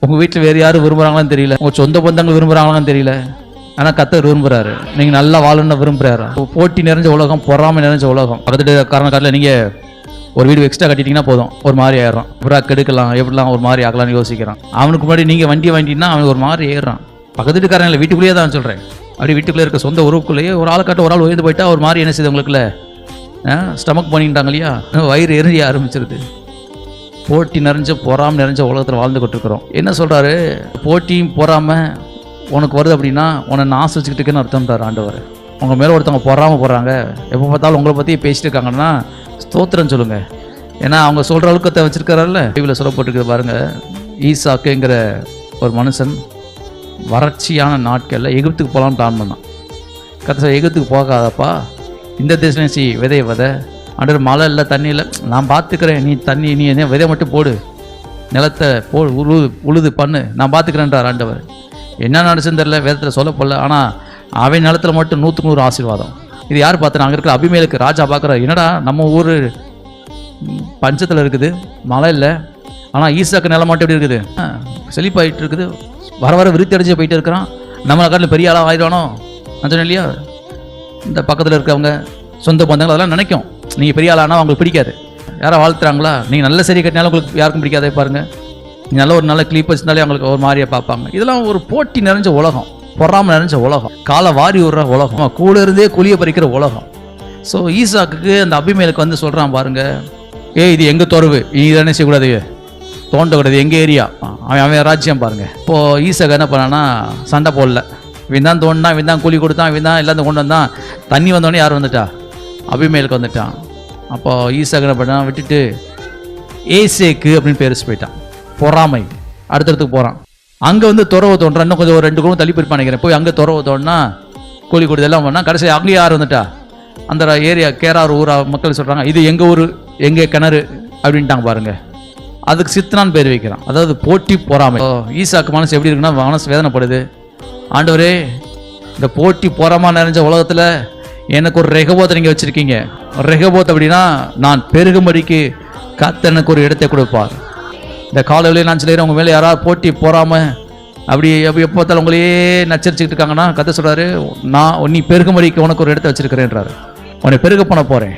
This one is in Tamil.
உங்கள் வீட்டில் வேறு யாரும் விரும்புகிறாங்களான்னு தெரியல, உங்கள் சொந்த பந்தங்கள் விரும்புகிறாங்களான்னு தெரியல, ஆனால் கர்த்தர் விரும்புகிறாரு. நீங்கள் நல்லா வாழணும்னு விரும்புகிறாரு. போட்டி நிறைஞ்ச உலகம், பொறாமை நிறைஞ்ச உலகம். பக்கத்து காரணக்காரில் நீங்கள் ஒரு வீடு எக்ஸ்ட்ரா கட்டிட்டீங்கன்னா போதும், ஒரு மாதிரி ஏறுறான். எப்படா கெடுக்கலாம், எப்படிலாம் ஒரு மாதிரி ஆகலாம்னு யோசிக்கிறான். அவனுக்கு முன்னாடி நீங்கள் வண்டியை வாங்கிட்டீங்கன்னா அவனுக்கு ஒரு மாதிரி ஏறுறான். பக்கத்து வீட்டுக்காரன் இல்லை, வீட்டுக்குள்ளேயே தான் சொல்கிறேன். அப்படி வீட்டுக்குள்ளே இருக்க சொந்த உறவுக்குள்ளேயே ஒரு ஆள் காட்ட ஒரு ஆள் உயர்ந்து போயிட்டா ஒரு மாதிரி என்ன செய்யுது உங்களுக்குள்ள ஸ்டமக் பண்ணிட்டாங்க இல்லையா, வயிறு எரிய ஆரம்பிச்சிருது. போட்டி நிறைஞ்ச பொறாமை நிறைஞ்ச உலகத்தில் வாழ்ந்து கொண்டிருக்கிறோம். என்ன சொல்கிறாரு, போட்டியும் பொறாமல் உனக்கு வருது அப்படின்னா உன்னை நான் ஆசிச்சுக்கிட்டுக்குன்னு அர்த்தம்ன்றார் ஆண்டவர். உங்கள் மேலே ஒருத்தவங்க பொறாமல் போகிறாங்க, எப்போ பார்த்தாலும் உங்களை பற்றி பேசிட்டு இருக்காங்கன்னா ஸ்தோத்திரம் சொல்லுங்கள். ஏன்னா அவங்க சொல்கிற அழுக்கத்தை வச்சுருக்காரல்ல. பைபிளில் சொல்லப்பட்டிருக்குது பாருங்கள். ஈசாக்குங்கிற ஒரு மனுஷன் வறட்சியான நாட்களில் எகிப்துக்கு போகலான்னு பிளான் பண்ணான். கர்த்தர் எகிப்துக்கு போகாதப்பா, இந்த தேசம் விதைய விதை, ஆண்டவர் மழை இல்லை தண்ணி இல்லை, நான் பார்த்துக்கிறேன், நீ என்ன விதை மட்டும் போடு, நிலத்தை உழுது பண்ணு, நான் பார்த்துக்கிறேன்றார் ஆண்டவர். என்ன நடச்சுன்னு தெரியல, வேதத்தில் சொல்ல போடல. ஆனால் அவன் நிலத்தில் மட்டும் 100க்கு 100 ஆசீர்வாதம். இது யார் பார்த்தா, அங்கே இருக்கிற அபிமேலுக்கு ராஜா பார்க்குறாரு. என்னடா நம்ம ஊர் பஞ்சத்தில் இருக்குது, மழை இல்லை, ஆனால் ஈசாக்கு நிலம் மட்டும் எப்படி இருக்குது, செழிப்பாயிட்டு இருக்குது, வர வர விருத்தி அடைஞ்சு போயிட்டு இருக்கிறான், நம்மளை காட்டில் பெரிய ஆளாக ஆயிடுவானோ நான் சொன்னேன் இல்லையா. இந்த பக்கத்தில் இருக்கிறவங்க சொந்த பந்தங்கள் அதெல்லாம் நினைக்கும், நீங்கள் பெரிய ஆளானா அவங்களுக்கு பிடிக்காது. யாரை வாழ்த்துறாங்களா, நீங்கள் நல்ல சரி கட்டினாலும் உங்களுக்கு யாருக்கும் பிடிக்காதே பாருங்கள். நீங்கள் நல்ல ஒரு நல்ல கிளிப் வச்சுருந்தாலே அவங்களுக்கு ஒரு மாதிரியாக பார்ப்பாங்க. இதெல்லாம் ஒரு போட்டி நிறைஞ்ச உலகம், பொறாமை நிறைஞ்ச உலகம், காலை வாரி விடுற உலகம், கூட இருந்தே குழியை பறிக்கிற உலகம். ஸோ ஈசாக்கு அந்த அபிமேலுக்கு வந்து சொல்கிறான் பாருங்க, இது எங்கள் துறவு, நீ தானே செய்யக்கூடாது, தோண்டக்கூடாது, எங்கள் ஏரியா, அவன் ராஜ்யம் பாருங்கள். இப்போது ஈசாக்கு என்ன பண்ணான்னா சண்டை போடல, இவன் தான் தோண்டினான், இவன் தான் கூலி கொடுத்தான், இவன் தான் எல்லாத்தையும் கொண்டு வந்தான். தண்ணி வந்தோடனே யார் வந்துட்டா, அபிமேலுக்கு வந்துட்டான். அப்போது ஈசாக்கு என்ன பண்ணான், விட்டுட்டு ஏசேக்கு அப்படின்னு பேர் வச்சு போயிட்டான். பொறாமை அடுத்தடுத்துக்கு போகிறான். அங்கே வந்து துறவை தோன்றான், இன்னும் கொஞ்சம் ஒரு 2 குடும்பம் தள்ளி போயிருப்பான் நினைக்கிறேன். போய் அங்கே துறவை தோணுனா கூலி கொடுத்து எல்லாம் பண்ணால் கடைசி அங்கேயே யார் வந்துட்டா, அந்த ஏரியா கேரார் ஊரா மக்கள் சொல்கிறாங்க, இது எங்கள் ஊர், எங்கள் கிணறு அப்படின்ட்டாங்க பாருங்கள். அதுக்கு சித்தனான்னு பேர் வைக்கிறான். அதாவது போட்டி பொறாமை. ஈசாக்கு மனசு எப்படி இருக்குன்னா, மனசு வேதனைப்படுது. ஆண்டவரே, இந்த போட்டி பொறாமை நிறைஞ்ச உலகத்தில் எனக்கு ஒரு ரெகபோத்தை நீங்கள் வச்சுருக்கீங்க. ரெகபோத் அப்படின்னா நான் பெருகும்படிக்கு கர்த்தர் எனக்கு ஒரு இடத்தை கொடுப்பார். இந்த காலையிலேயே நான் சொல்லிடுறேன், உங்கள் மேலே யாராவது போட்டி போறாமல் அப்படி எப்போ பார்த்தாலும் உங்களையே நச்சரிச்சுக்கிட்டு இருக்காங்கன்னா கர்த்தர் சொல்கிறாரு, நீ பெருகும்படிக்கு உனக்கு ஒரு இடத்தை வச்சிருக்கிறேன்றாரு. உன்னை பெருக பண்ண போகிறேன்.